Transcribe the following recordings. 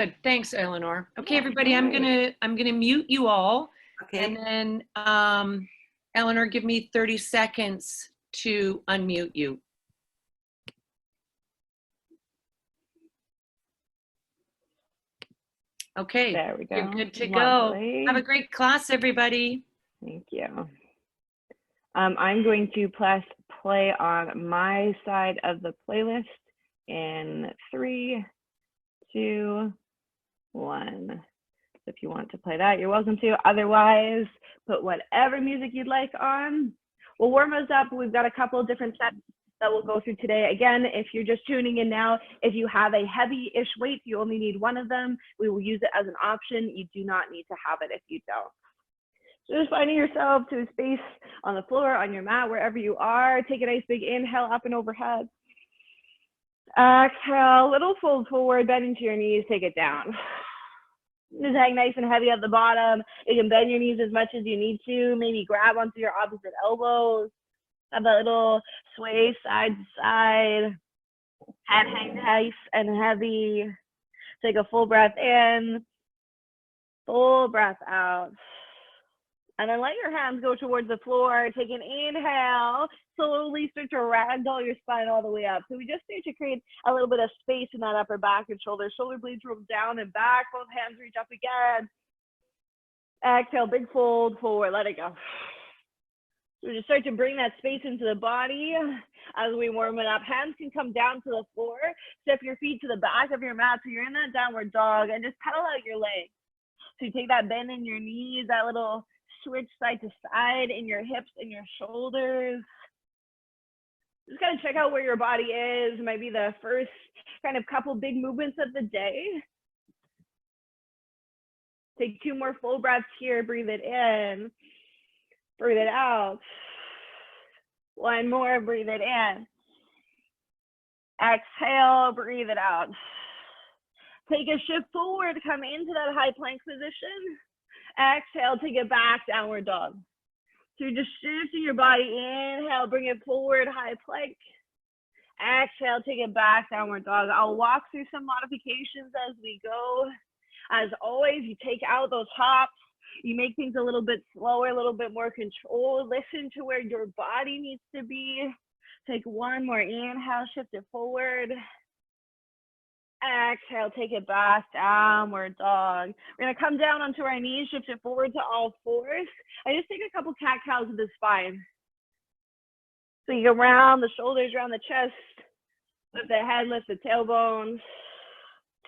Good. Thanks, Eleanor. Okay, Yeah, everybody, no I'm worries. gonna mute you all, and Okay. then Eleanor, give me 30 seconds to unmute you. Okay, There we you're go. good to go. Have a Lovely. great class, everybody. Thank you. I'm going to press play on my side of the playlist in 3, 2, 1. So if you want to play that, you're welcome to. Otherwise, put whatever music you'd like on. We'll warm us up. We've got a couple of different sets that we'll go through today. Again, if you're just tuning in now, if you have a heavy-ish weight, you only need one of them. We will use it as an option. You do not need to have it if you don't. So just finding yourself to a space on the floor, on your mat, wherever you are. Take a nice big inhale up and overhead. Exhale, little fold forward, bend into your knees, take it down. Just hang nice and heavy at the bottom. You can bend your knees as much as you need to. Maybe grab onto your opposite elbows. Have that little sway side to side. Head hang nice and heavy. Take a full breath in. Full breath out. And then let your hands go towards the floor. Take an inhale. Slowly start to ragdoll your spine all the way up. So we just need to create a little bit of space in that upper back and shoulders. Shoulder blades roll down and back. Both hands reach up again. Exhale, big fold forward. Let it go. So we just start to bring that space into the body as we warm it up. Hands can come down to the floor. Step your feet to the back of your mat. So you're in that downward dog and just pedal out your legs. So you take that bend in your knees, that little switch side to side in your hips and your shoulders. Just kind of check out where your body is. It might be the first kind of couple big movements of the day. Take 2 more full breaths here. Breathe it in. Breathe it out. 1 more. Breathe it in. Exhale. Breathe it out. Take a shift forward. Come into that high plank position. Exhale, take it back, downward dog. So you're just shifting your body. Inhale, bring it forward, high plank. Exhale, take it back, downward dog. I'll walk through some modifications as we go. As always, you take out those hops. You make things a little bit slower, a little bit more controlled. Listen to where your body needs to be. Take 1 more inhale, shift it forward. Exhale, take it back, downward dog. We're gonna come down onto our knees, shift it forward to all fours. I just take a couple cat-cows with the spine. So you go round the shoulders, around the chest, lift the head, lift the tailbone.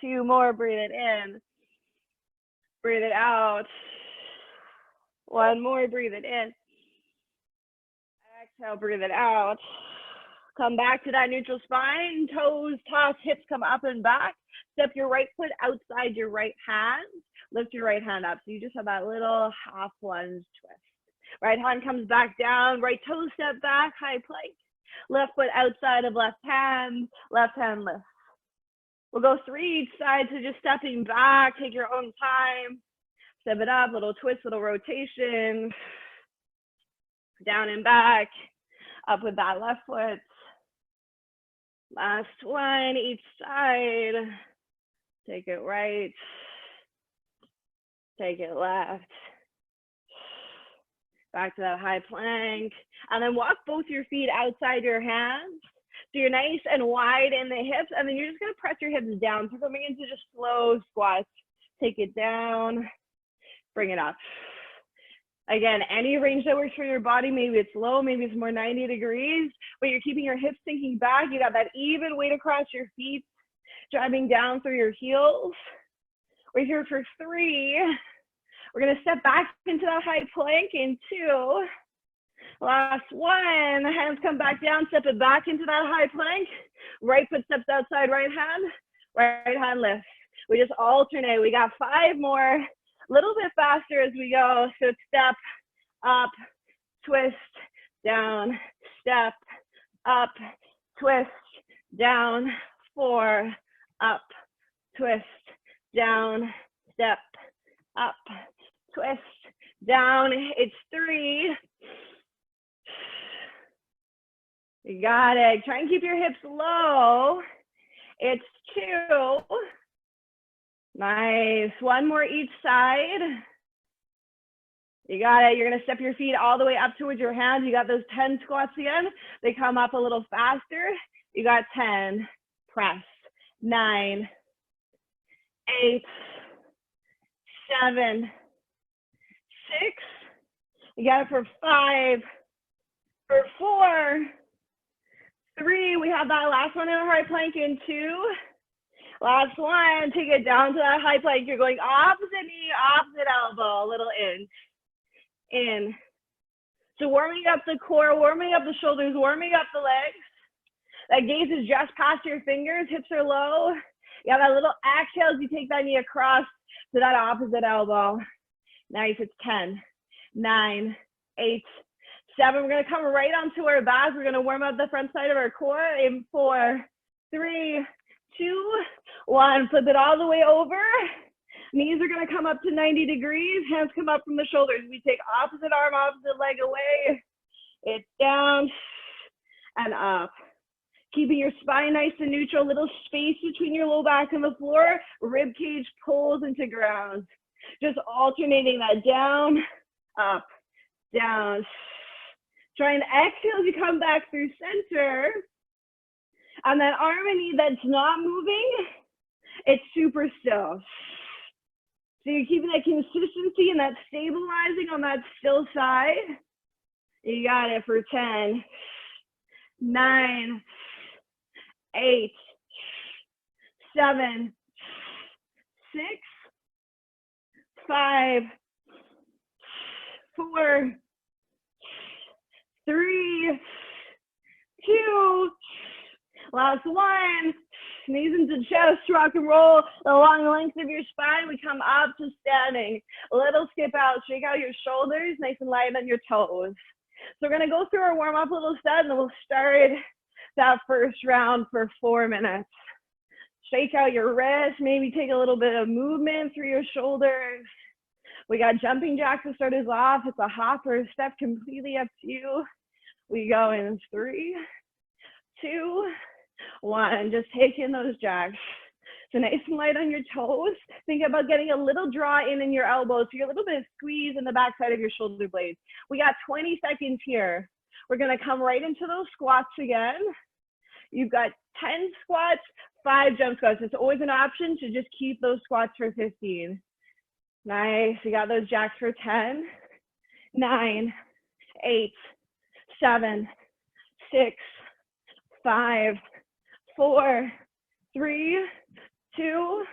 2 more, breathe it in. Breathe it out. 1 more, breathe it in. Exhale, breathe it out. Come back to that neutral spine, toes, toss, hips come up and back. Step your right foot outside your right hand. Lift your right hand up. So you just have that little half lunge twist. Right hand comes back down, right toe step back, high plank. Left foot outside of left hand lift. We'll go 3 each side, so just stepping back, take your own time. Step it up, little twist, little rotation. Down and back, up with that left foot. Last one, each side. Take it right. Take it left. Back to that high plank. And then walk both your feet outside your hands. So you're nice and wide in the hips. And then you're just going to press your hips down. So coming into just slow squats. Take it down. Bring it up. Again, any range that works for your body. Maybe it's low, maybe it's more 90 degrees, but you're keeping your hips sinking back. You got that even weight across your feet, driving down through your heels. We're here for 3. We're gonna step back into that high plank in 2. Last one, hands come back down, step it back into that high plank. Right foot steps outside right hand lifts. We just alternate. We got 5 more. A little bit faster as we go. So step up, twist, down, step up, twist, down, 4, up, twist, down, step up, twist, down. It's 3. You got it. Try and keep your hips low. It's 2. Nice. One more each side. You got it. You're going to step your feet all the way up towards your hands. You got those 10 squats again. They come up a little faster. You got 10. Press. 9, 8, 7, 6. You got it for 5, for 4, 3. We have that last one in a high plank in 2. Last one. Take it down to that high plank. You're going opposite knee, opposite elbow, a little in. So warming up the core, warming up the shoulders, warming up the legs. That gaze is just past your fingers, hips are low. You have that little exhale as you take that knee across to that opposite elbow. Nice, it's 10, 9, 8, 7. We're gonna come right onto our backs. We're gonna warm up the front side of our core in 4, 3, 2, 1. Flip it all the way over. Knees are gonna come up to 90 degrees. Hands come up from the shoulders. We take opposite arm, opposite leg away. It's down and up. Keeping your spine nice and neutral, little space between your low back and the floor. Rib cage pulls into ground. Just alternating that down, up, down. Try and exhale as you come back through center. And that arm and knee that's not moving, it's super still. So you're keeping that consistency and that stabilizing on that still side. You got it for 10, 9, 8, 7, 6, 5, 4, 3, 2, last one. Knees into chest, rock and roll along the length of your spine. We come up to standing. A little skip out, shake out your shoulders, nice and light on your toes. So we're gonna go through our warm up little set and then we'll start that first round for 4 minutes. Shake out your wrists, maybe take a little bit of movement through your shoulders. We got jumping jacks to start us off. It's a hop or a step, completely up to you. We go in 3, 2, 1. Just take in those jacks. So nice and light on your toes. Think about getting a little draw in your elbows. So you're a little bit of squeeze in the backside of your shoulder blades. We got 20 seconds here. We're gonna come right into those squats again. You've got 10 squats, 5 jump squats. It's always an option to just keep those squats for 15. Nice, you got those jacks for 10, 9, 8, 7, 6, 5, 4, 3, 2,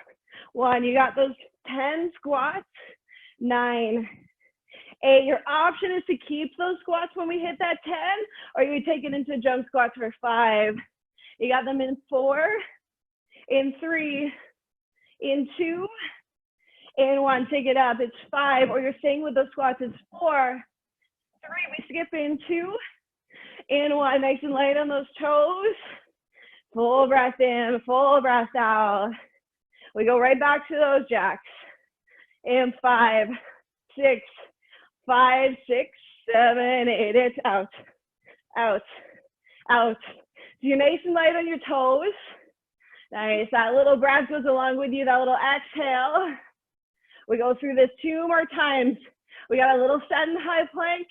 1. You got those 10 squats, 9, 8. Your option is to keep those squats when we hit that 10, or you take it into jump squats for 5. You got them in 4, in 3, in 2, in 1. Take it up. It's 5, or you're staying with those squats. It's 4, 3. We skip in 2, in 1. Nice and light on those toes. Full breath in, full breath out. We go right back to those jacks. In 5, 6, 5, 6, 7, 8. It's out, out, out. So you're nice and light on your toes. Nice. That little breath goes along with you. That little exhale. We go through this 2 more times. We got a little set and high plank,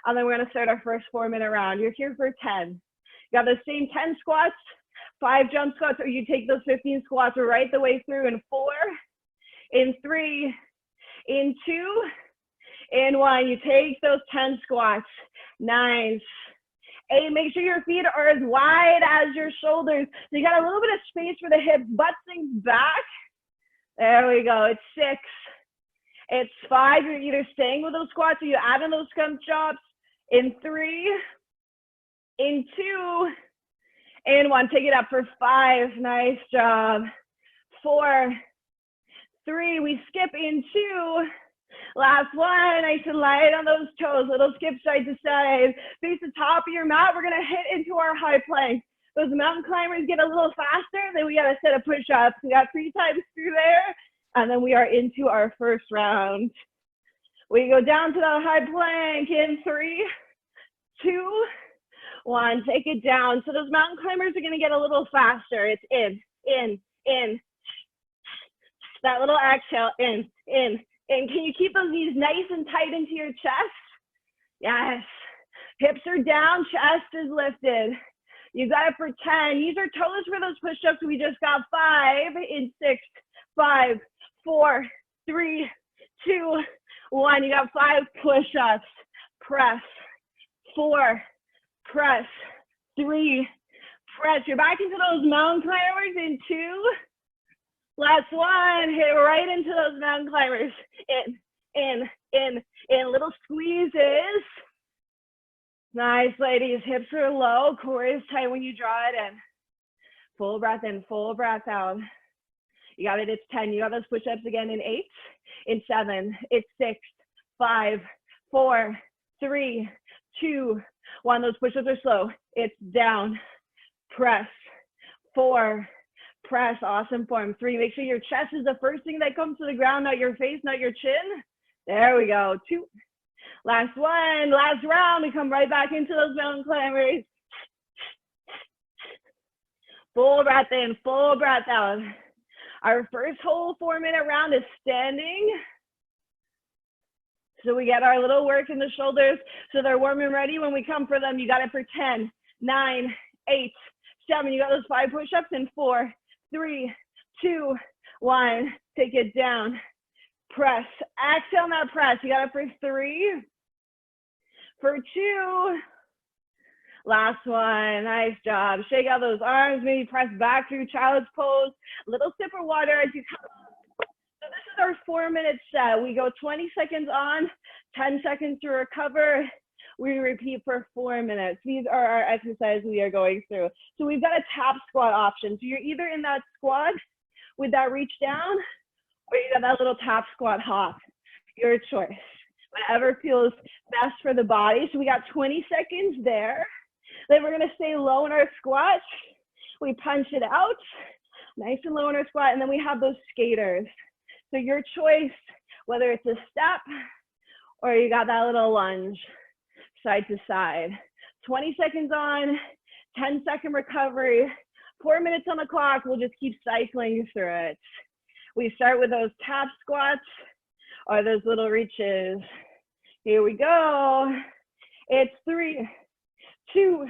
and then we're gonna start our first 4-minute round. You're here for 10. You got the same 10 squats, 5 jump squats, or you take those 15 squats right the way through in 4, in 3, in 2, in 1. You take those 10 squats. 9, 8. Make sure your feet are as wide as your shoulders. So you got a little bit of space for the hips, butt sinks back. There we go. It's 6. It's 5. You're either staying with those squats or you add in those skunk chops. In 3, in 2, in 1. Take it up for 5. Nice job. 4, 3. We skip in 2. Last one. Nice and light on those toes. Little skip side to side. Face the top of your mat. We're going to hit into our high plank. Those mountain climbers get a little faster. Then we got a set of push-ups. We got 3 times through there. And then we are into our first round. We go down to the high plank in 3, 2, 1. Take it down. So those mountain climbers are going to get a little faster. It's in, That little exhale, in. Can you keep those knees nice and tight into your chest? Yes. Hips are down, chest is lifted. You got it for 10. Use our toes for those push-ups. We just got 5 in 6, 5, 4, 3, 2, 1. You got 5 push-ups. Press. 4, press. 3, press. You're back into those mountain climbers in 2. Last one. Hit right into those mountain climbers. In. Little squeezes. Nice, ladies. Hips are low. Core is tight when you draw it in. Full breath in, full breath out. You got it. It's 10. You got those push-ups again in 8, in 7, it's 6, 5, 4, 3, 2, 1. Those push-ups are slow. It's down. Press. 4, press. Awesome form. 3, make sure your chest is the first thing that comes to the ground, not your face, not your chin. There we go. 2. Last one, last round. We come right back into those mountain climbers. Full breath in, full breath out. Our first whole 4-minute round is standing. So we get our little work in the shoulders so they're warm and ready when we come for them. You got it for 10, 9, 8, 7. You got those 5 push-ups in 4, 3, 2, 1. Take it down. Press. Exhale on that press. You got it for 3, for 2. Last one. Nice job. Shake out those arms. Maybe press back through child's pose. Little sip of water as you come up. So this is our 4-minute set. We go 20 seconds on, 10 seconds to recover. We repeat for 4 minutes. These are our exercises we are going through. So we've got a tap squat option. So you're either in that squat with that reach down, or you got that little tap squat hop. Your choice. Whatever feels best for the body. So we got 20 seconds there. Then we're gonna stay low in our squat. We punch it out, nice and low in our squat, and then we have those skaters. So your choice, whether it's a step or you got that little lunge, side to side. 20 seconds on, 10-second recovery, 4 minutes on the clock. We'll just keep cycling through it. We start with those tap squats or those little reaches. Here we go. It's 3, 2,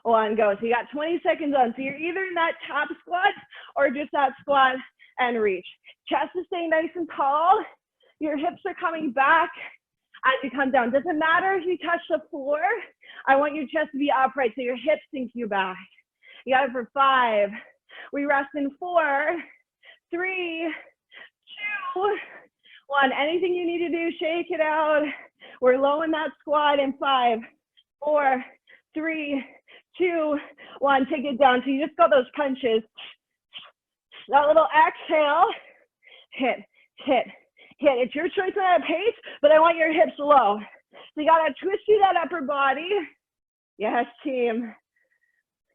1, go. So you got 20 seconds on. So you're either in that tap squat or just that squat and reach. Chest is staying nice and tall. Your hips are coming back as you come down. Doesn't matter if you touch the floor. I want your chest to be upright so your hips sink you back. You got it for 5. We rest in 4, 3, 2, 1. Anything you need to do, shake it out. We're low in that squat in 5, 4, 3, 2, 1. Take it down. So you just got those punches. That little exhale. Hit, hit, hit. It's your choice on that pace, but I want your hips low. So you gotta twist through that upper body. Yes, team.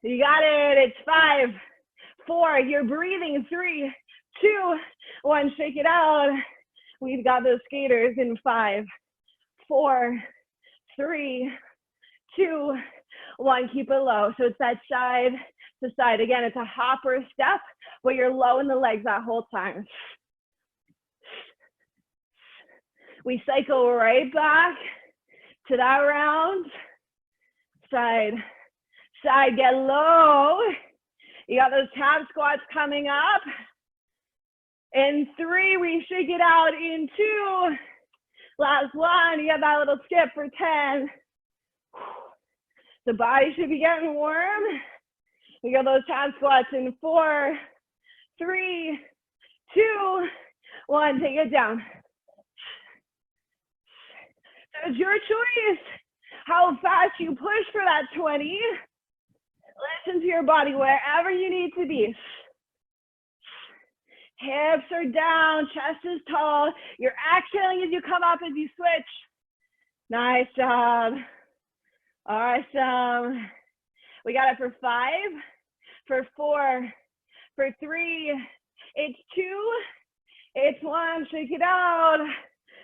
You got it. It's 5, 4. You're breathing. 3, 2, 1. Shake it out. We've got those skaters in 5, 4, 3, 2, 1. Keep it low. So it's that side to side. Again, it's a hop or a step, but you're low in the legs that whole time. We cycle right back to that round. Side, side, get low. You got those tap squats coming up. In 3, we shake it out. In 2, last one, you got that little skip for 10. The body should be getting warm. We got those tap squats in 4, 3, 2, 1. Take it down. So it's your choice how fast you push for that 20. Listen to your body wherever you need to be. Hips are down, chest is tall. You're exhaling as you come up, as you switch. Nice job. Awesome. We got it for 5, for 4, for 3. It's 2, it's 1. Shake it out.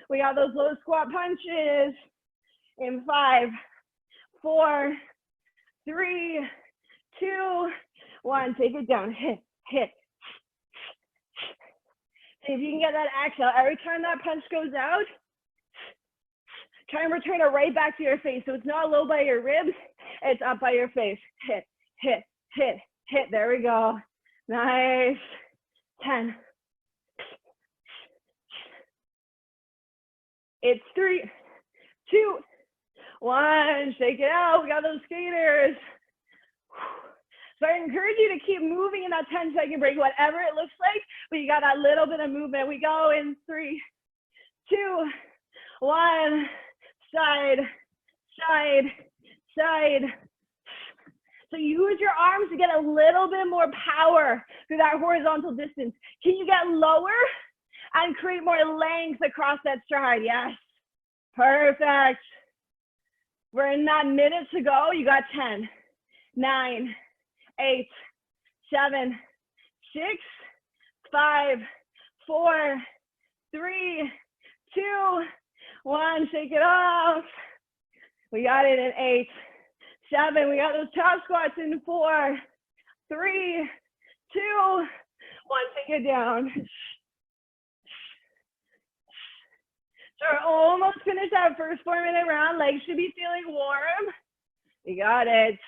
We got those low squat punches. In 5, 4, 3, 2, 1. Take it down. Hit, hit. See if you can get that exhale. Every time that punch goes out, try and return it right back to your face. So it's not low by your ribs, it's up by your face. Hit, hit, hit, hit. There we go. Nice. 10. It's 3, 2, 1. Shake it out. We got those skaters. So I encourage you to keep moving in that 10-second break, whatever it looks like, but you got that little bit of movement. We go in 3, 2, 1. Side, side, side. So use your arms to get a little bit more power through that horizontal distance. Can you get lower and create more length across that stride? Yes. Perfect. We're in that minute to go. You got 10, 9, 8, 7, 6, 5, 4, 3, 2, 1. Shake it off. We got it in 8, 7. We got those top squats in 4, 3, 2, 1. Take it down. So we're almost finished that first 4-minute round. Legs should be feeling warm. You got it.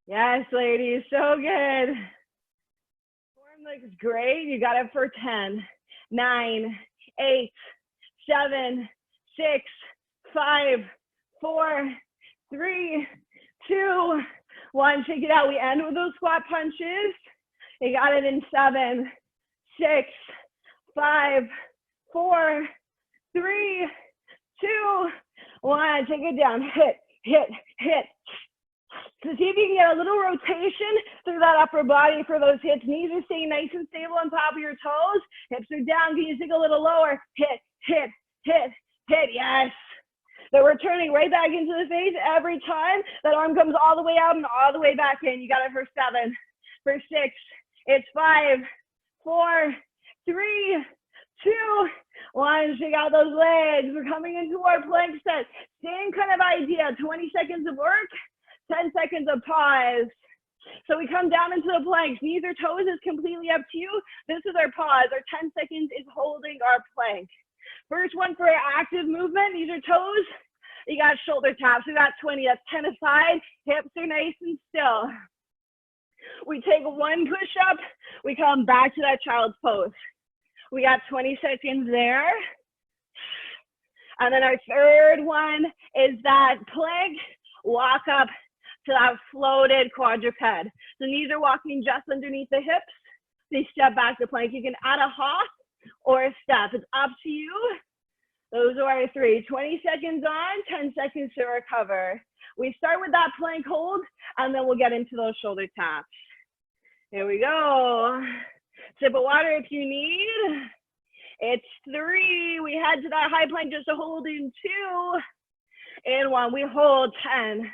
Yes, ladies, so good. Form looks great. You got it for 10, 9, 8, 7, 6, 5, 4, 3, 2, 1. Shake it out. We end with those squat punches. You got it in 7, 6, 5, 4, 3, 2, 1. Take it down. Hit, hit, hit. So see if you can get a little rotation through that upper body for those hips. Knees are staying nice and stable on top of your toes. Hips are down. Can you sink a little lower? Hit, hit, hit, hit. Yes. So we're turning right back into the face every time. That arm comes all the way out and all the way back in. You got it for 7. For 6, it's 5, 4, 3, 2, 1. Shake out those legs. We're coming into our plank set. Same kind of idea. 20 seconds of work, 10 seconds of pause. So we come down into the planks. Knees or toes is completely up to you. This is our pause. Our 10 seconds is holding our plank. First one for active movement. Knees or toes. You got shoulder taps. We got 20. That's 10 aside. Hips are nice and still. We take 1 push up. We come back to that child's pose. We got 20 seconds there. And then our third one is that plank. Walk up to that floated quadruped. So knees are walking just underneath the hips. They step back to plank. You can add a hop or a step. It's up to you. Those are our 3. 20 seconds on, 10 seconds to recover. We start with that plank hold, and then we'll get into those shoulder taps. Here we go. Sip of water if you need. It's 3. We head to that high plank just to hold in 2. And 1. We hold 10,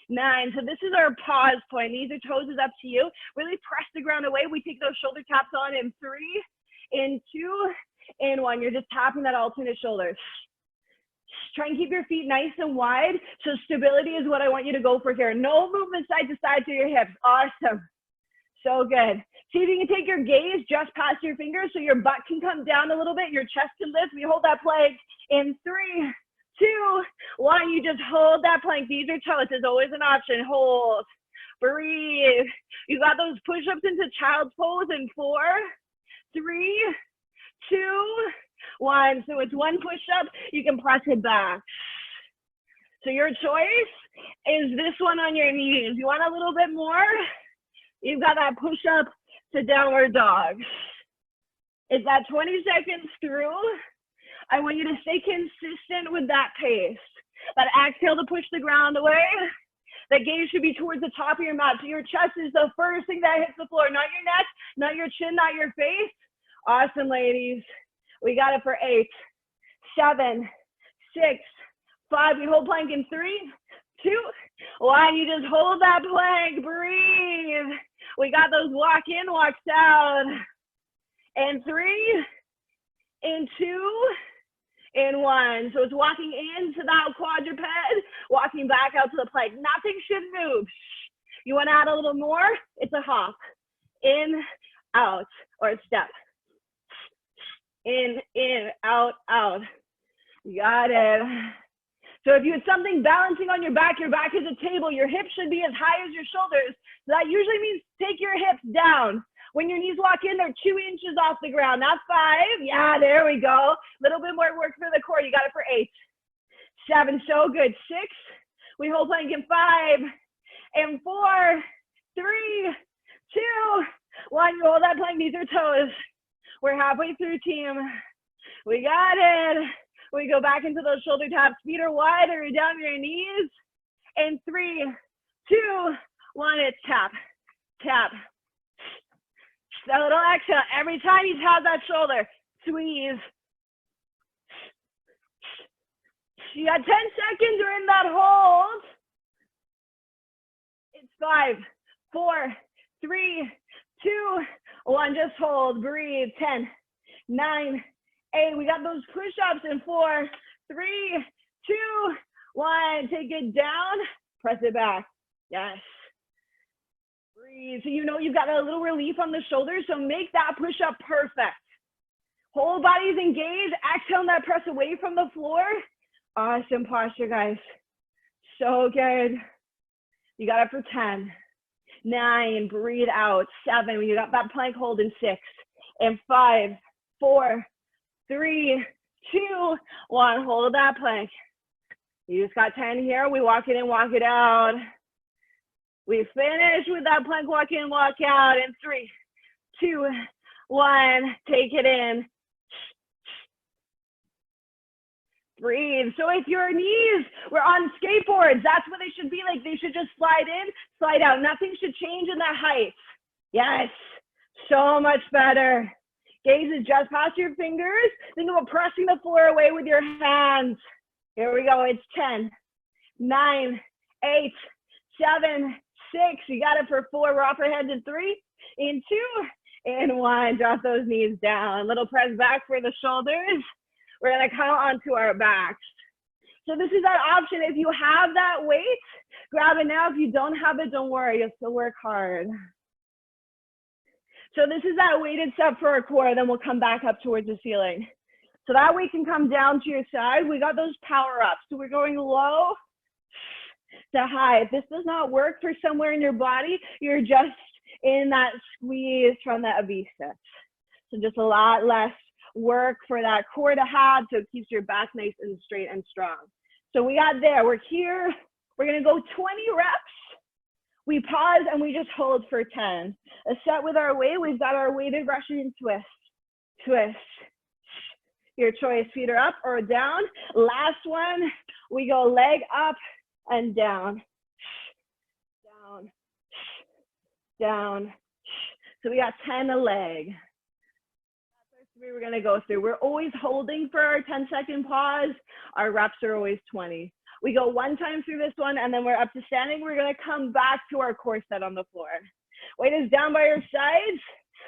9. So this is our pause point. Knees or toes is up to you. Really press the ground away. We take those shoulder taps on in 3, in 2, in 1. You're just tapping that alternate shoulder. Try and keep your feet nice and wide. So stability is what I want you to go for here. No movement side to side through your hips. Awesome. So good. See if you can take your gaze just past your fingers so your butt can come down a little bit. Your chest can lift. We hold that plank in 3, 2, 1. You just hold that plank. Knees or toes is always an option. Hold. Breathe. You got those push-ups into child's pose in 4, 3, 2, 1. So it's 1 push-up. You can press it back. So your choice is this one on your knees. You want a little bit more? You've got that push-up to downward dog. It's that 20 seconds through. I want you to stay consistent with that pace. That exhale to push the ground away. That gaze should be towards the top of your mat. So your chest is the first thing that hits the floor, not your neck, not your chin, not your face. Awesome, ladies. We got it for 8, 7, 6, 5. We hold plank in 3, 2, 1. You just hold that plank. Breathe. We got those walk in, walks out. And 3, in 2, in 1. So it's walking into that quadruped, walking back out to the plank. Nothing should move. You want to add a little more? It's a hop. In, out, or a step. in, out, out. You got it. So if you had something balancing on your back is a table, your hips should be as high as your shoulders. So that usually means take your hips down. When your knees lock in, they're 2 inches off the ground, not 5. Yeah, there we go. A little bit more work for the core. You got it for 8, 7, so good. 6, we hold plank in 5, and 4, 3, 2, 1. You hold that plank, knees or toes. We're halfway through, team. We got it. We go back into those shoulder taps. Feet are wider, you're down your knees. And 3, 2, 1, it's tap, tap. That little exhale, every time you tap that shoulder, squeeze. You got 10 seconds, you're in that hold. It's 5, 4, 3, 2, 1, just hold, breathe. 10, 9, 8, we got those push-ups in 4, 3, 2, 1, take it down, press it back, yes. Breathe, so you know you've got a little relief on the shoulders, so make that push-up perfect. Whole body's engaged, exhale that press away from the floor. Awesome posture, guys, so good. You got it for 10, 9, breathe out, 7, you got that plank hold in 6, and 5, 4, 3, 2, 1, hold that plank. You just got 10 here, we walk it in, walk it out. We finish with that plank, walk in, walk out, in 3, 2, 1, take it in. Breathe. So if your knees were on skateboards, that's what they should be like. They should just slide in, slide out. Nothing should change in that height. Yes, so much better. Gaze is just past your fingers. Think about pressing the floor away with your hands. Here we go. It's 10, 9, 8, 7, 6. You got it for 4. We're off our heads in 3, in 2, in 1. Drop those knees down. Little press back for the shoulders. We're gonna come onto our backs. So this is that option. If you have that weight, grab it now. If you don't have it, don't worry, you'll still work hard. So this is that weighted step for our core, then we'll come back up towards the ceiling. So that weight can come down to your side. We got those power ups. So we're going low to high. If this does not work for somewhere in your body, you're just in that squeeze from that V-sit. So just a lot less work for that core to have, so it keeps your back nice and straight and strong. So we got there, we're here, we're gonna go 20 reps. We pause and we just hold for 10. A set with our weight, we've got our weighted Russian twist, twist. Your choice, feet are up or down. Last one, we go leg up and down, down, down. So we got 10 a leg. We're gonna go through. We're always holding for our 10-second pause. Our reps are always 20. We go one time through this one and then we're up to standing. We're gonna come back to our core set on the floor. Weight is down by your sides.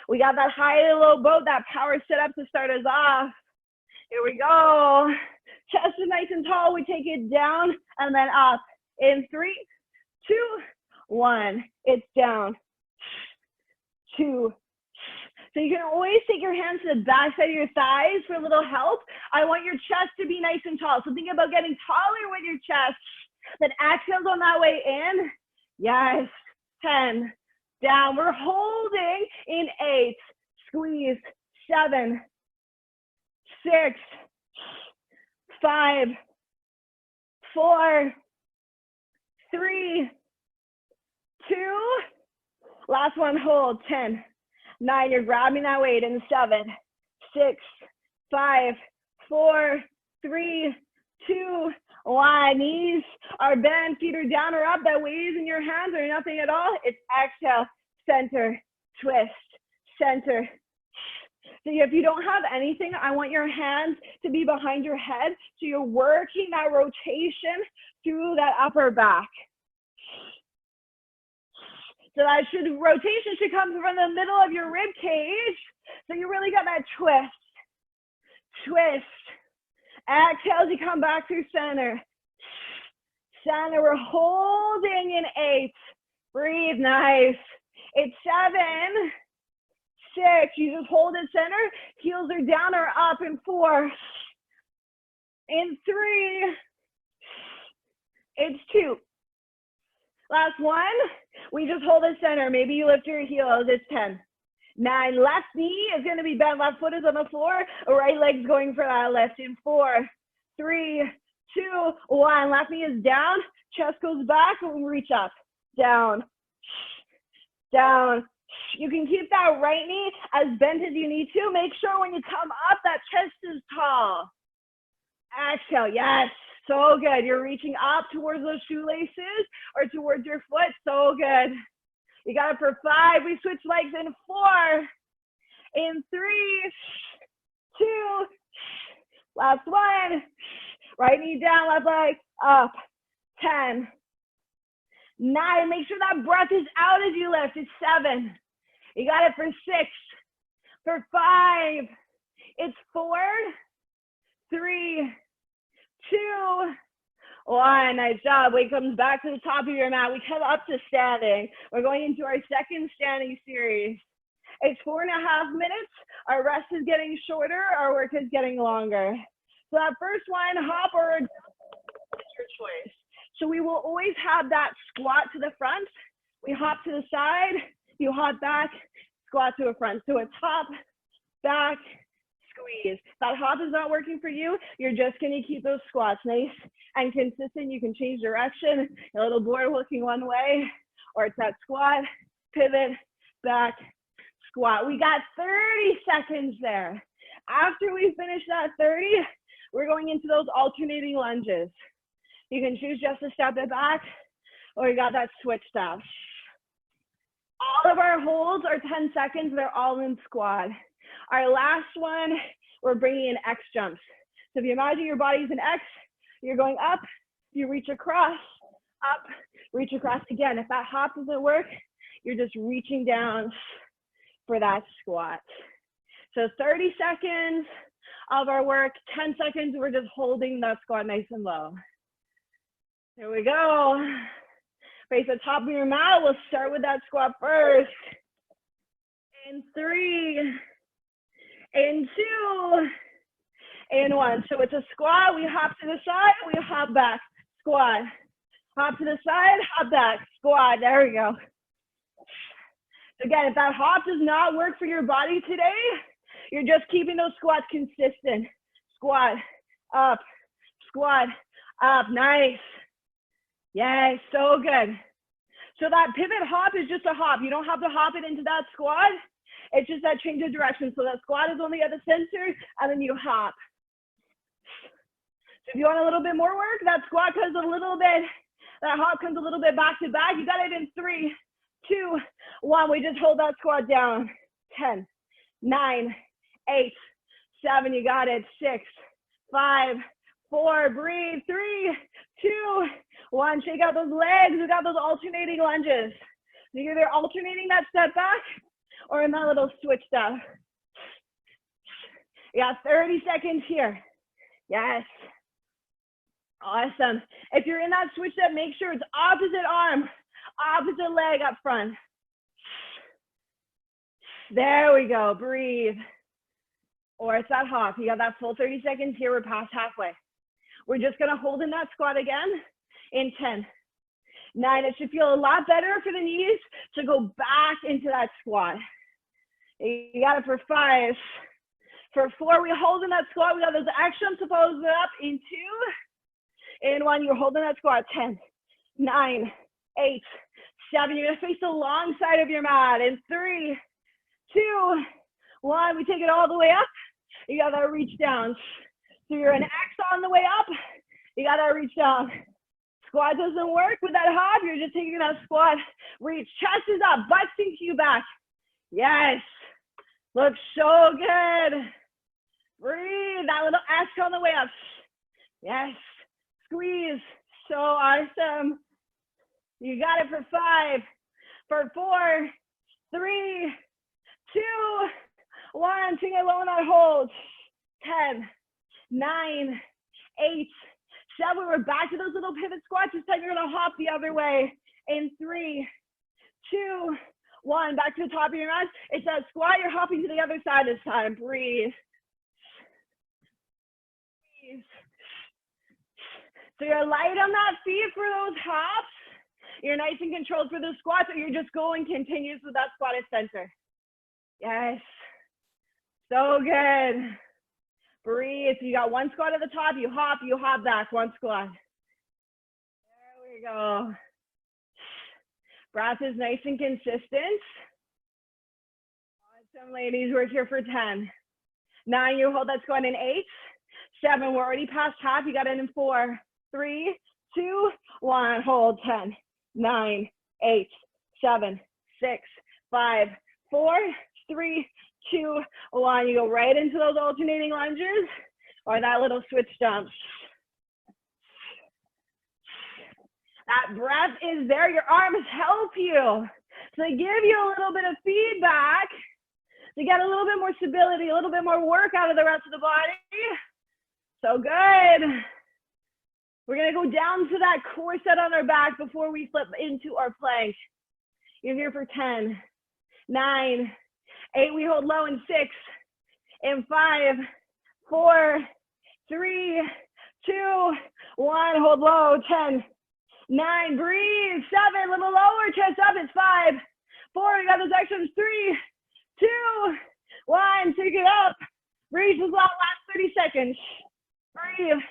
We got that high and low boat, that power sit up to start us off. Here we go. Chest is nice and tall. We take it down and then up. In 3, 2, 1. It's down. 2. So you can always take your hands to the back side of your thighs for a little help. I want your chest to be nice and tall. So think about getting taller with your chest. Then exhales on that way in. Yes, 10, down. We're holding in 8, squeeze, 7, 6, 5, 4, 3, 2. Last one, hold, 10. 9, you're grabbing that weight in 7, 6, 5, 4, 3, 2, 1. Knees are bent, feet are down or up. That weight is in your hands or nothing at all. It's exhale, center, twist, center. So if you don't have anything, I want your hands to be behind your head. So you're working that rotation through that upper back. So that rotation should come from the middle of your rib cage. So you really got that twist, twist. Exhale as you come back through center. Center, we're holding in 8. Breathe, nice. It's 7, 6. You just hold it center. Heels are down or up in 4. In 3. It's 2. Last one. We just hold it center. Maybe you lift your heels. It's 10. 9. Left knee is going to be bent. Left foot is on the floor. Right leg's going for that lift. In 4, 3, 2, 1. Left knee is down. Chest goes back and we reach up. Down. Down. You can keep that right knee as bent as you need to. Make sure when you come up, that chest is tall. Exhale. Yes. So good. You're reaching up towards those shoelaces or towards your foot. So good. You got it for 5. We switch legs in 4. In 3, 2. Last one. Right knee down, left leg up. 10. 9. Make sure that breath is out as you lift. It's 7. You got it for 6. For 5. It's 4. 3, 2, 1. Nice job. Weight comes back to the top of your mat. We come up to standing. We're going into our second standing series. It's 4.5 minutes. Our rest is getting shorter. Our work is getting longer. So that first one, hop or it's your choice. So we will always have that squat to the front. We hop to the side. You hop back, squat to the front. So it's hop, back, squeeze. That hop is not working for you. You're just going to keep those squats nice and consistent. You can change direction. A little board looking one way, or it's that squat, pivot, back, squat. We got 30 seconds there. After we finish that 30, we're going into those alternating lunges. You can choose just to step it back, or you got that switch step. All of our holds are 10 seconds. They're all in squat. Our last one, we're bringing in X jumps. So if you imagine your body's an X, you're going up, you reach across, up, reach across again. If that hop doesn't work, you're just reaching down for that squat. So 30 seconds of our work, 10 seconds, we're just holding that squat nice and low. Here we go. Face the top of your mat. We'll start with that squat first. In 3, in 2, in 1. So it's a squat. We hop to the side. We hop back. Squat. Hop to the side. Hop back. Squat. There we go. Again, if that hop does not work for your body today, you're just keeping those squats consistent. Squat. Up. Squat. Up. Nice. Yes, so good. So that pivot hop is just a hop. You don't have to hop it into that squat. It's just that change of direction. So that squat is only at the center, and then you hop. So if you want a little bit more work, that squat comes a little bit, that hop comes a little bit back to back. You got it in 3, 2, 1. We just hold that squat down. 10, 9, 8, 7. You got it. 6, 5, 4. Breathe. 3, 2, 1. Shake out those legs. We got those alternating lunges. You're either alternating that step back or in that little switch step. Yeah, 30 seconds here. Yes. Awesome. If you're in that switch step, make sure it's opposite arm, opposite leg up front. There we go. Breathe. Or it's that hop. You got that full 30 seconds here. We're past halfway. We're just going to hold in that squat again in 10, 9. It should feel a lot better for the knees to go back into that squat. You got it for 5. For 4, we hold in that squat. We got those X jumps to pose it up in 2. In 1, you're holding that squat. 10, 9, 8, 7. You're going to face the long side of your mat. In 3, 2, 1. We take it all the way up. You got that reach down. So you're an X on the way up. You got to reach down. Squat doesn't work with that hop. You're just taking that squat. Reach. Chest is up. Butt sinks you back. Yes. Looks so good. Breathe. That little X on the way up. Yes. Squeeze. So awesome. You got it for 5. For 4, 3, 2, 1. Take it low in that hold. 10, 9, 8, 7. We're back to those little pivot squats. This time you're going to hop the other way. In 3, 2, 1. Back to the top of your mat. It's that squat. You're hopping to the other side this time. Breathe. Breathe. So you're light on that feet for those hops. You're nice and controlled for the squats, or you're just going continuous with that squat at center. Yes. So good. Breathe. So you got one squat at the top. You hop back. One squat. There we go. Breath is nice and consistent. Awesome, ladies. We're here for 10. 9, you hold that squat in 8. 7, we're already past half. You got it in 4, 3, 2, 1. Hold 10, 9, 8, 7, 6, 5, 4, 3, 2, 1. You go right into those alternating lunges or that little switch jump. That breath is there. Your arms help you. So they give you a little bit of feedback to get a little bit more stability, a little bit more work out of the rest of the body. So good. We're going to go down to that core set on our back before we flip into our plank. You're here for 10, 9, 8. We hold low in 6, in 5, 4, 3, 2, 1. Hold low. 10, 9. Breathe. 7. Little lower. Chest up. It's 5, 4. We got those extras. 3, 2, 1. Take it up. Breathe as well. Last 30 seconds. Breathe.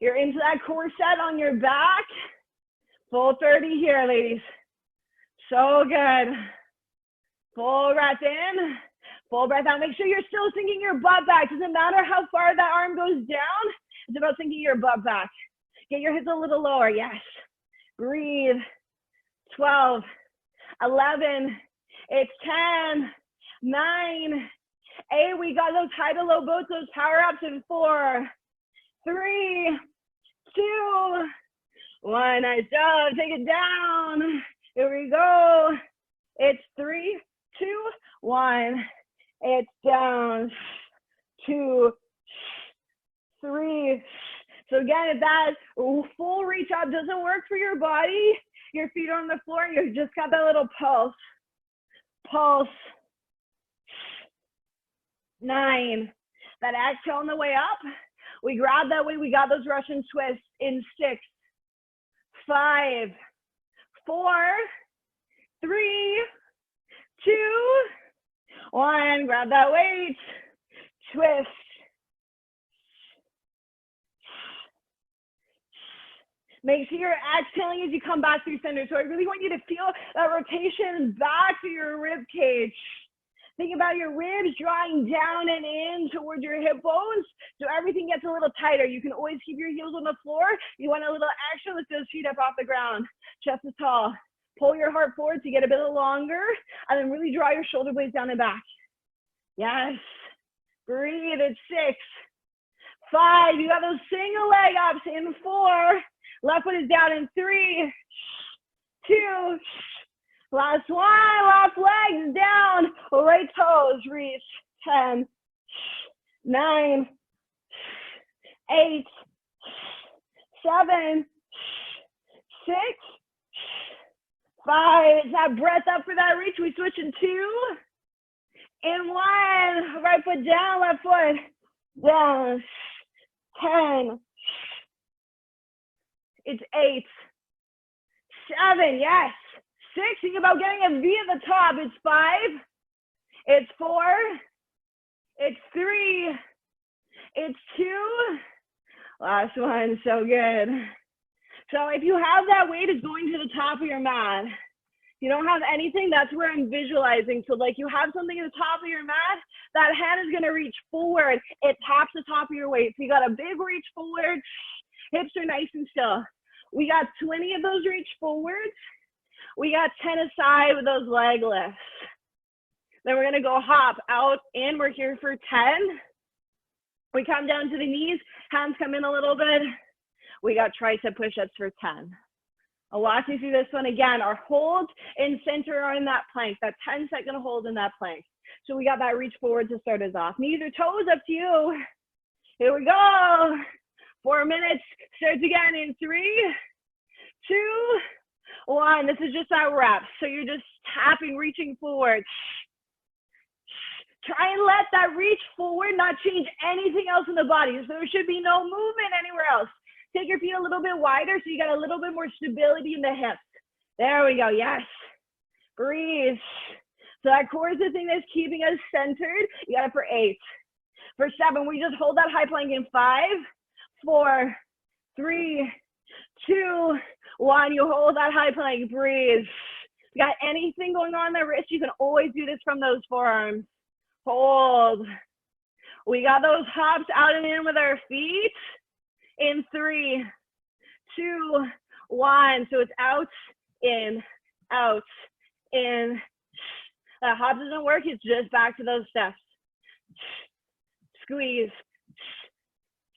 You're into that core set on your back. Full 30 here, ladies. So good. Full breath in, full breath out. Make sure you're still sinking your butt back. Doesn't matter how far that arm goes down. It's about sinking your butt back. Get your hips a little lower. Yes. Breathe. 12, 11. It's 10, 9, 8. We got those high to low boats, those power ups in 4, 3, 2, 1. Nice job. Take it down. Here we go. It's 3, 2, 1. It's down. 2, 3. So again, if that full reach up doesn't work for your body, your feet are on the floor, and you've just got that little pulse. Pulse. 9. That exhale on the way up. We grab that way. We got those Russian twists in 6, 5, 4, 3, 2, 1. Grab that weight. Twist. Make sure you're exhaling as you come back through center. So I really want you to feel that rotation back to your rib cage. Think about your ribs drawing down and in towards your hip bones so everything gets a little tighter. You can always keep your heels on the floor. You want a little extra, lift those feet up off the ground. Chest is tall. Pull your heart forward to get a bit longer, and then really draw your shoulder blades down and back. Yes. Breathe. It's 6, 5. You got those single leg ups in 4. Left foot is down in 3, 2. Last one. Left leg is down. Right toes reach. 10, 9, 8, 7, 6, 5. Is that breath up for that reach? We switch in 2, in 1. Right foot down. Left foot down. 10. It's 8, 7, yes. 6, think about getting a V at the top. It's 5, it's 4, it's 3, it's 2. Last one, so good. So if you have that weight, it's going to the top of your mat. If you don't have anything, that's where I'm visualizing. So like you have something at the top of your mat, that hand is gonna reach forward. It taps the top of your weight. So you got a big reach forward. Hips are nice and still. We got 20 of those reach forwards. We got 10 aside with those leg lifts. Then we're gonna go hop out in. We're here for 10. We come down to the knees, hands come in a little bit. We got tricep push-ups for 10. I'll walk you through this one again. Our holds in center are in that plank, that 10-second hold in that plank. So we got that reach forward to start us off. Knees or toes, up to you. Here we go. 4 minutes, starts again in 3, 2, 1. This is just that rep. So you're just tapping, reaching forward. Try and let that reach forward not change anything else in the body. So there should be no movement anywhere else. Take your feet a little bit wider so you got a little bit more stability in the hips. There we go. Yes. Breathe. So that core is the thing that's keeping us centered. You got it for 8. For 7, we just hold that high plank in 5, 4, 3, 2, 1. You hold that high plank. Breathe. You got anything going on in the wrist, you can always do this from those forearms. Hold. We got those hops out and in with our feet. In 3, 2, 1. So it's out, in, out, in. That hop doesn't work. It's just back to those steps. Squeeze.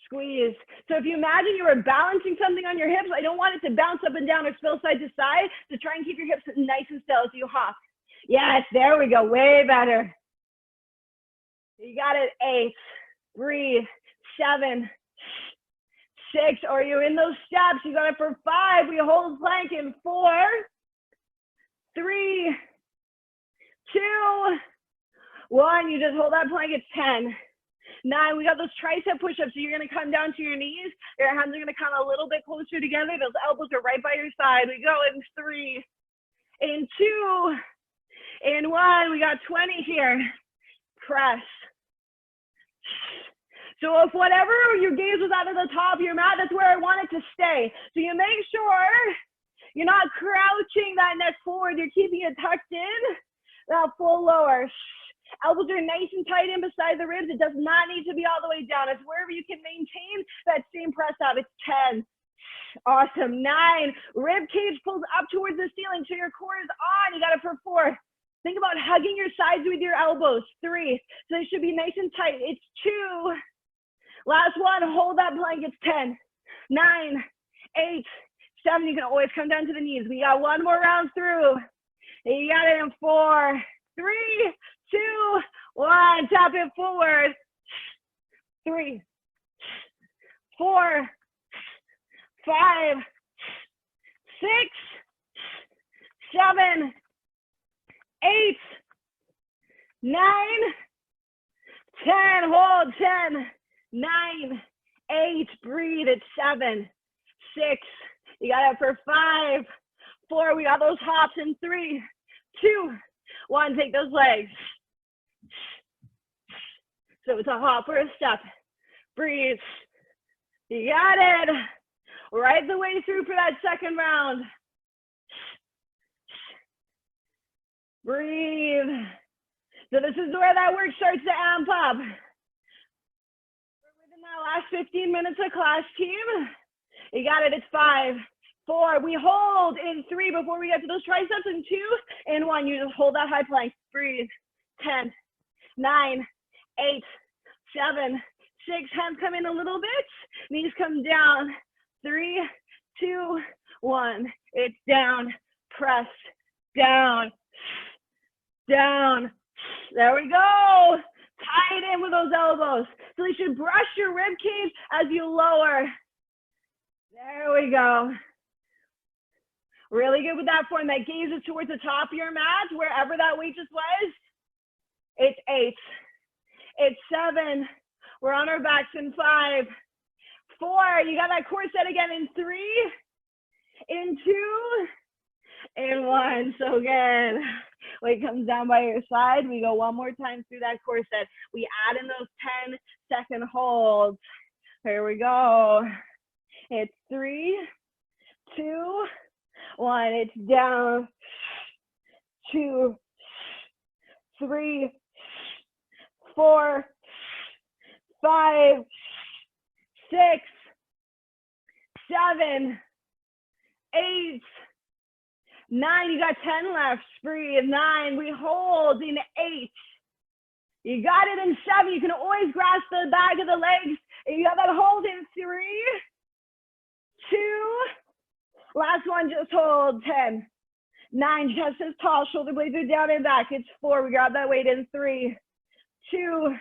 Squeeze. So if you imagine you were balancing something on your hips, I don't want it to bounce up and down or spill side to side. So try and keep your hips nice and still as you hop. Yes, there we go. Way better. You got it. 8. Breathe. 7, 6. Or you're in those steps. You got it for 5. We hold plank in 4, 3, 2, 1. You just hold that plank at 10. 9. We got those tricep push-ups. So you're going to come down to your knees. Your hands are going to come a little bit closer together. Those elbows are right by your side. We go in 3, in 2, in 1. We got 20 here. Press. So if whatever your gaze was out of the top of your mat, that's where I want it to stay. So you make sure you're not crouching that neck forward. You're keeping it tucked in. That full lower. Elbows are nice and tight in beside the ribs. It does not need to be all the way down. It's wherever you can maintain that same press up. It's 10. Awesome. 9. Rib cage pulls up towards the ceiling so your core is on. You got it for 4. Think about hugging your sides with your elbows. 3. So they should be nice and tight. It's 2. Last one. Hold that plank. It's 10. 9, 8, 7. You can always come down to the knees. We got one more round through. You got it in 4, 3, 2, 1. Tap it forward. 3, 4, 5, 6, 7, 8, 9, 10. Hold. 10, 9, 8. Breathe. It's 7, 6. You got it for 5, 4. We got those hops in 3, 2, 1. Take those legs. So it's a hop or a step. Breathe. You got it. Right the way through for that second round. Breathe. So this is where that work starts to amp up. We're within that last 15 minutes of class, team. You got it. It's 5, 4. We hold in 3 before we get to those triceps. In 2, in 1. You just hold that high plank. Breathe. 10, 9, 8, 7, 6. Hands come in a little bit. Knees come down. 3, 2, 1. It's down. Press. Down. Down. There we go. Tie it in with those elbows. So you should brush your rib cage as you lower. There we go. Really good with that form. That gaze is towards the top of your mat, wherever that weight just was. It's 8. It's 7. We're on our backs in 5, 4. You got that core set again in 3, in 2, in 1. So good. Weight comes down by your side. We go one more time through that core set. We add in those 10-second holds. Here we go. It's 3, 2, 1. It's down. 2, 3, 4, 5, 6, 7, 8, 9. You got 10 left. Breathe. 9. We hold in 8. You got it in 7. You can always grasp the back of the legs. You got that hold in 3, 2. Last one, just hold. 10, 9. Chest is tall. Shoulder blades are down and back. It's 4. We grab that weight in 3, 2,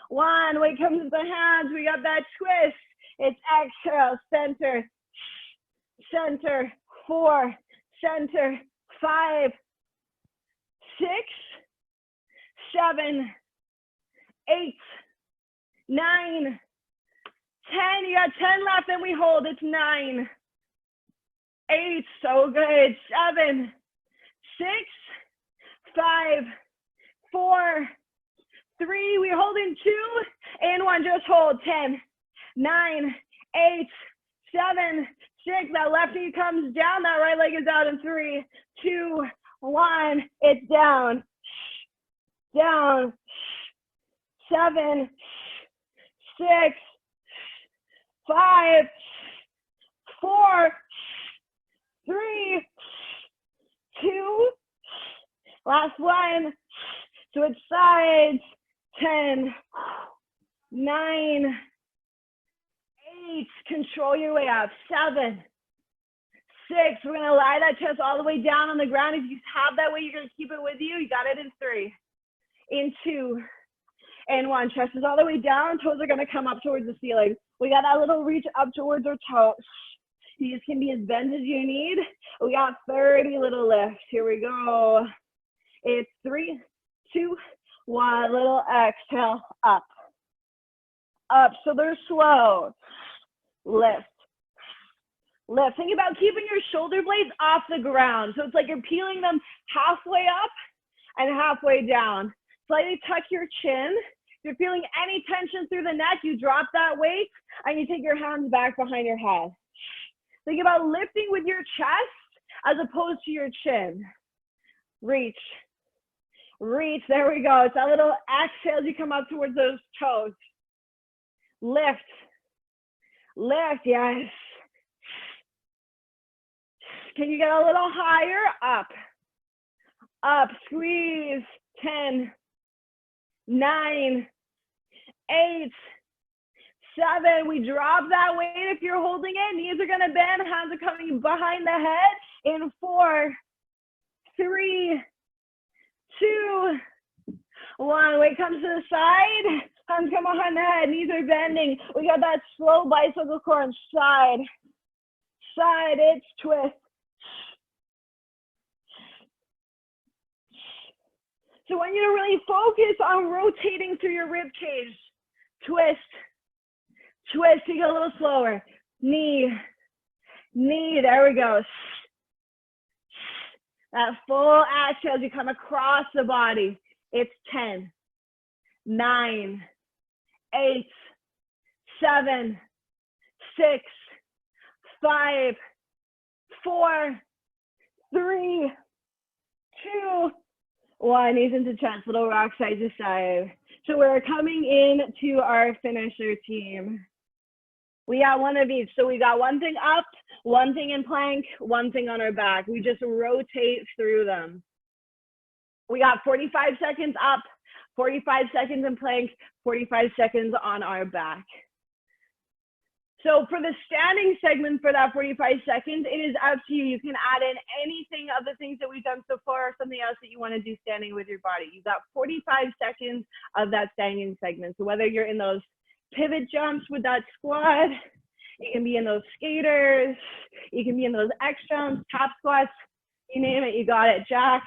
1. Weight comes with the hands. We got that twist. It's exhale. Center. Center. 4, center, 5, 6, 7, 8, 9, 10. You got 10 left and we hold. It's 9, 8, so good. 7, 6, 5, 4, 3, we're holding 2 and 1, just hold. 10, 9, 8, 7, 6, that left knee comes down, that right leg is out in 3, 2, 1, it's down, down, 7, 6, 5, 4, 3, 2, last one, switch sides, 10, 9, 8, control your way up, 7, 6, we're gonna lie that chest all the way down on the ground. If you have that way, you're gonna keep it with you. You got it in 3, in 2, and 1. Chest is all the way down, toes are gonna come up towards the ceiling. We got that little reach up towards our toes. You just can be as bent as you need. We got 30 little lifts. Here we go. It's 3, 2, 1, little exhale, up, up, so they're slow, lift, lift. Think about keeping your shoulder blades off the ground, so it's like you're peeling them halfway up and halfway down. Slightly tuck your chin. If you're feeling any tension through the neck, you drop that weight and you take your hands back behind your head. Think about lifting with your chest as opposed to your chin. Reach. Reach, there we go. It's that little exhale as you come up towards those toes. Lift, lift, yes. Can you get a little higher? Up, up, squeeze, 10, 9, 8, 7. We drop that weight if you're holding it. Knees are gonna bend, hands are coming behind the head. In 4, 3, 2, 1. Weight comes to the side, hands come behind the head, knees are bending. We got that slow bicycle crunch, side, side, it's twist. So I want you to really focus on rotating through your rib cage. Twist, twist, take it a little slower. Knee, knee, there we go. That full exhale as you come across the body. It's 10, 9, 8, 7, 6, 5, 4, 3, 2, 1. Knees into chest, little rock side to side. So we're coming in to our finisher team. We got one of each. So we got one thing up, one thing in plank, one thing on our back. We just rotate through them. We got 45 seconds up, 45 seconds in plank, 45 seconds on our back. So for the standing segment for that 45 seconds, it is up to you. You can add in anything of the things that we've done so far or something else that you want to do standing with your body. You've got 45 seconds of that standing segment. So whether you're in those pivot jumps with that squat, you can be in those skaters, you can be in those X jumps, top squats, you name it, you got it, jacks.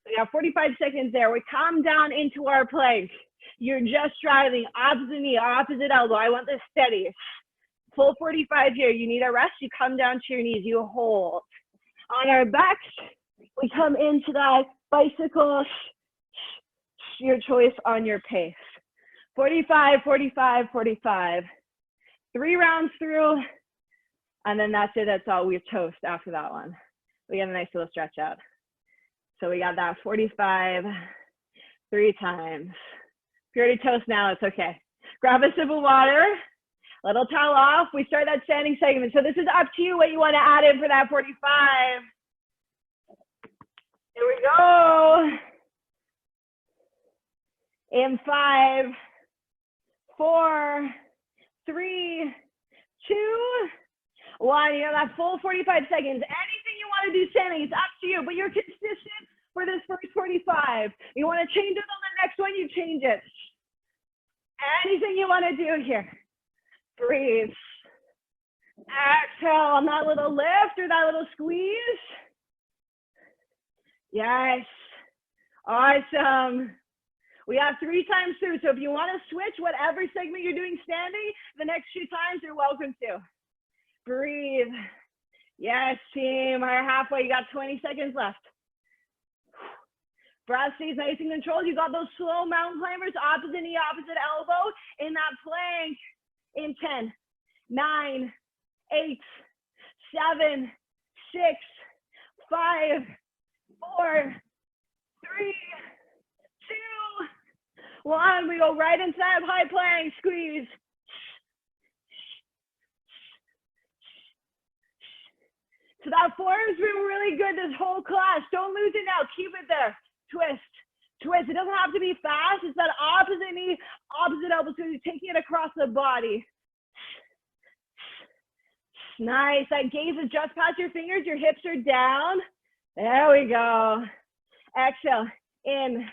We got 45 seconds there. We come down into our plank. You're just driving, opposite knee, opposite elbow. I want this steady. Full 45 here. You need a rest. You come down to your knees. You hold. On our backs, we come into that bicycle. Your choice on your pace. 45, 45, 45. 3 rounds through, and then that's it. That's all. We're toast after that one. We get a nice little stretch out. So we got that 45 3 times. If you're already toast now, it's okay. Grab a sip of water, little towel off. We start that standing segment. So this is up to you what you want to add in for that 45. Here we go. In 5, 4, 3, 2, 1. You have that full 45 seconds. Anything you want to do standing, it's up to you, but you're consistent for this first 45. You want to change it on the next one, you change it. Anything you want to do here. Breathe. Exhale on that little lift or that little squeeze. Yes. Awesome. We have 3 times through. So if you want to switch whatever segment you're doing standing, the next 2 times you're welcome to. Breathe. Yes, team. We're halfway. You got 20 seconds left. Breath stays nice and controlled. You got those slow mountain climbers, opposite knee, opposite elbow in that plank in 10, 9, 8, 7, 6, 5, 4, 3, 2, 1. We go right into that high plank. Squeeze. So that form's been really good this whole class. Don't lose it now. Keep it there. Twist. Twist. It doesn't have to be fast. It's that opposite knee, opposite elbow. So you're taking it across the body. Nice. That gaze is just past your fingers. Your hips are down. There we go. Exhale. In.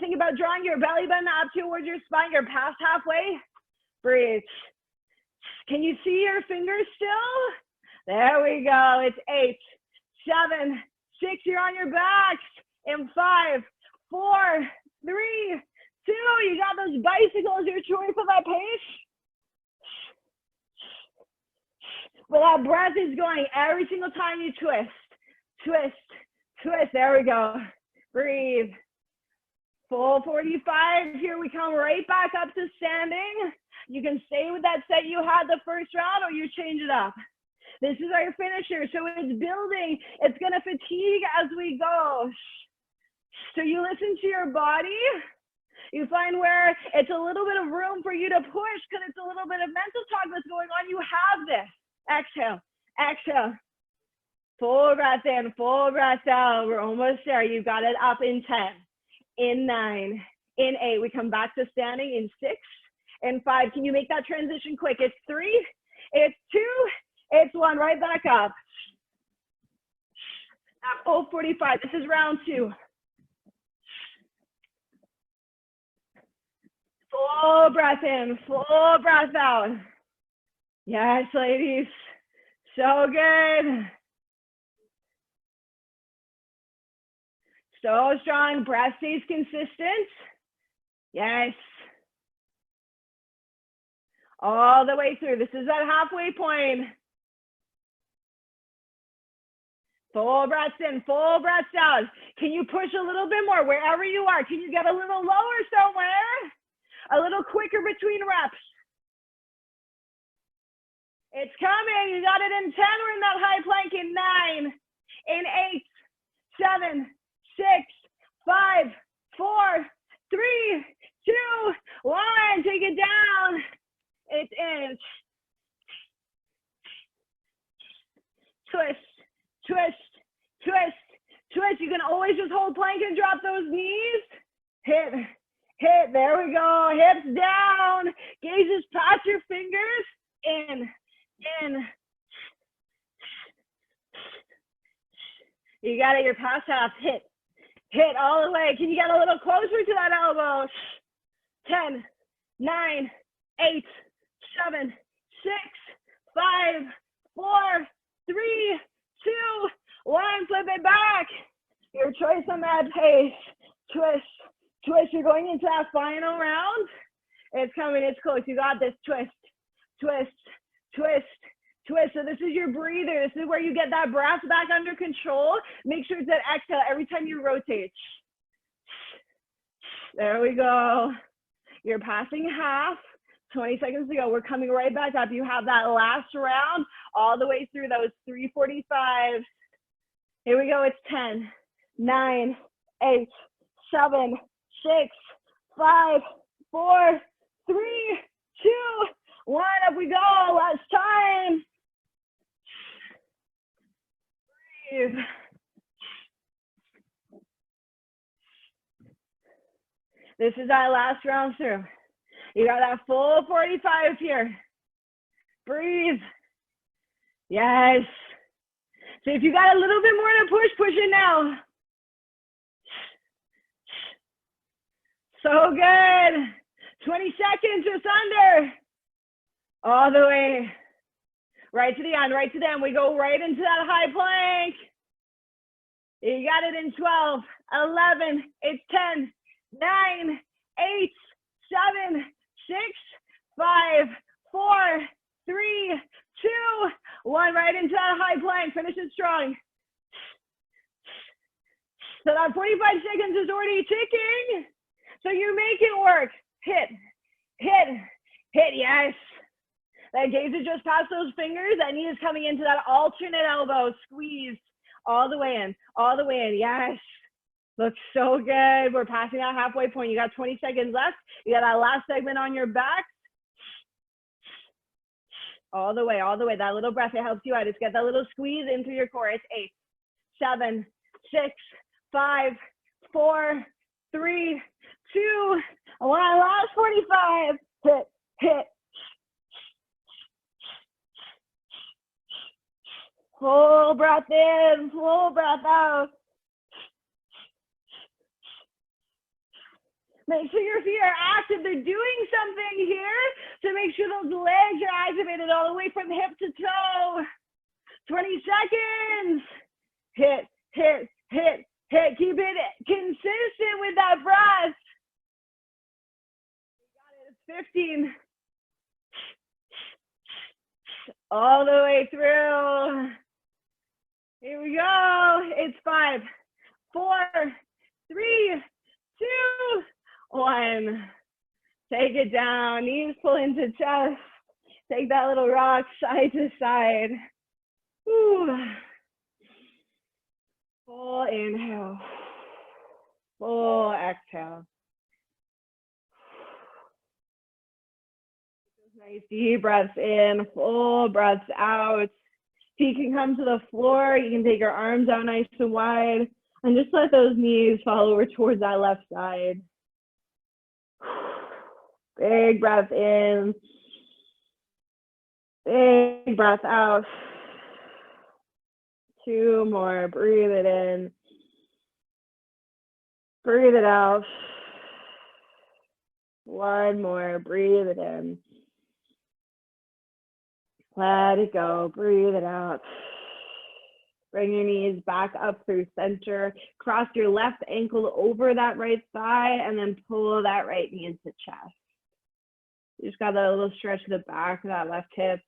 Think about drawing your belly button up towards your spine. You're past halfway. Breathe. Can you see your fingers still? There we go. It's 8, 7, 6. You're on your backs. In 5, 4, 3, 2. You got those bicycles. Your choice of that pace. Well, that breath is going every single time you twist. Twist. Twist. There we go. Breathe. Full 45. Here we come right back up to standing. You can stay with that set you had the first round or you change it up. This is our finisher, so it's building. It's gonna fatigue as we go. So you listen to your body. You find where it's a little bit of room for you to push because it's a little bit of mental talk that's going on. You have this. Exhale, exhale. Full breath in, full breath out. We're almost there. You got it up in 10, in 9, in 8. We come back to standing in 6, in 5. Can you make that transition quick? It's 3, it's 2, it's 1. Right back up. At full 45. This is round 2. Full breath in, full breath out. Yes, ladies. So good. So strong. Breath stays consistent. Yes. All the way through. This is that halfway point. Full breaths in, full breaths out. Can you push a little bit more wherever you are? Can you get a little lower somewhere? A little quicker between reps. It's coming. You got it in 10. We're in that high plank in 9, in 8, 7, 6, 5, 4, 3, 2, 1. Take it down. It's in. Twist, twist, twist, twist. You can always just hold plank and drop those knees. Hit, hit. There we go. Hips down. Gazes past your fingers. In. You got it. You're past half. Hit, hit all the way. Can you get a little closer to that elbow? 10, 9, 8, 7, 6, 5, 4, 3, 2, 1. Flip it back. Your choice on that pace. Twist, twist. You're going into that final round. It's coming. It's close. You got this. Twist, twist, twist, twist. So this is your breather. This is where you get that breath back under control. Make sure it's that exhale every time you rotate. There we go. You're passing half. 20 seconds to go. We're coming right back up. You have that last round all the way through those 345s. Here we go. It's 10, 9, 8, 7, 6, 5, 4, 3, 2, 1. Up we go. Last time. Breathe. This is our last round through. You got that full 45 here. Breathe. Yes. So if you got a little bit more to push, push it now. So good. 20 seconds, just under. All the way. Right to the end, right to the end. We go right into that high plank. You got it in 12, 11, it's 10, 9, 8, 7, 6, 5, 4, 3, 2, 1. Right into that high plank. Finish it strong. So that 45 seconds is already ticking. So you make it work. Hit, hit, hit, yes. That gaze is just past those fingers. That knee is coming into that alternate elbow. Squeeze all the way in, all the way in. Yes. Looks so good. We're passing that halfway point. You got 20 seconds left. You got that last segment on your back. All the way, all the way. That little breath, it helps you out. Just get that little squeeze in through your core. It's 8, 7, 6, 5, 4, 3, 2, 1. Last 45. Hit, hit. Full breath in, full breath out. Make sure your feet are active. They're doing something here. So make sure those legs are activated all the way from hip to toe. 20 seconds. Hit, hit, hit, hit. Keep it consistent with that breath. You got it. It's 15. All the way through. Here we go. It's 5, 4, 3, 2, 1. Take it down. Knees pull into chest. Take that little rock side to side. Whew. Full inhale. Full exhale. Nice deep breaths in, full breaths out. Feet can come to the floor. You can take your arms out nice and wide and just let those knees fall over towards that left side. Big breath in. Big breath out. 2 more. Breathe it in. Breathe it out. 1 more. Breathe it in. Let it go. Breathe it out. Bring your knees back up through center. Cross your left ankle over that right thigh and then pull that right knee into chest. You just got that little stretch to the back of that left hip.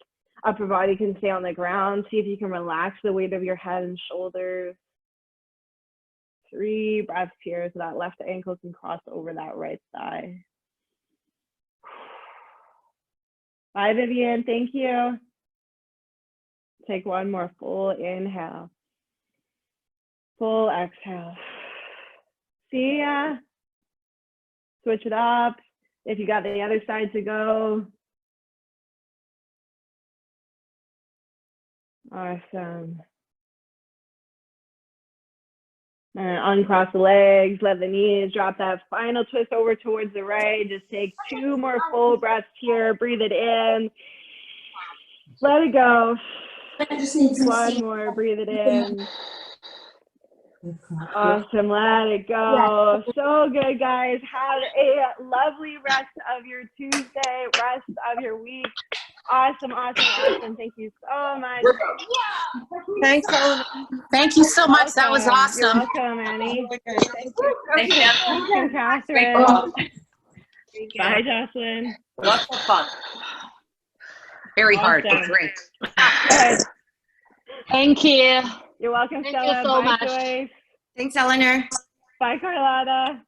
Upper body can stay on the ground. See if you can relax the weight of your head and shoulders. 3 breaths here so that left ankle can cross over that right thigh. Bye, Vivian. Thank you. Take 1 more full inhale. Full exhale. See ya. Switch it up. If you got the other side to go. Awesome. And uncross the legs, let the knees drop that final twist over towards the right. Just take 2 more full breaths here. Breathe it in. Let it go. I just need some 1 more. Breathe it in. Awesome. Let it go. So good, guys. Have a lovely rest of your Tuesday, rest of your week. Awesome, awesome, awesome. Thank you so much. Thanks, Eleanor. Thank you so much. That was Welcome. You're awesome. welcome, Annie. Thank you. Thank you, Catherine. Bye, Jocelyn. Lots of fun. Very hard, but Awesome. great. Good. Thank you. You're welcome, Thank you Stella. so Bye, much. Joyce. Thanks, Eleanor. Bye, Carlotta.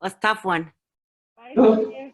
That's a tough one. Bye, Steve.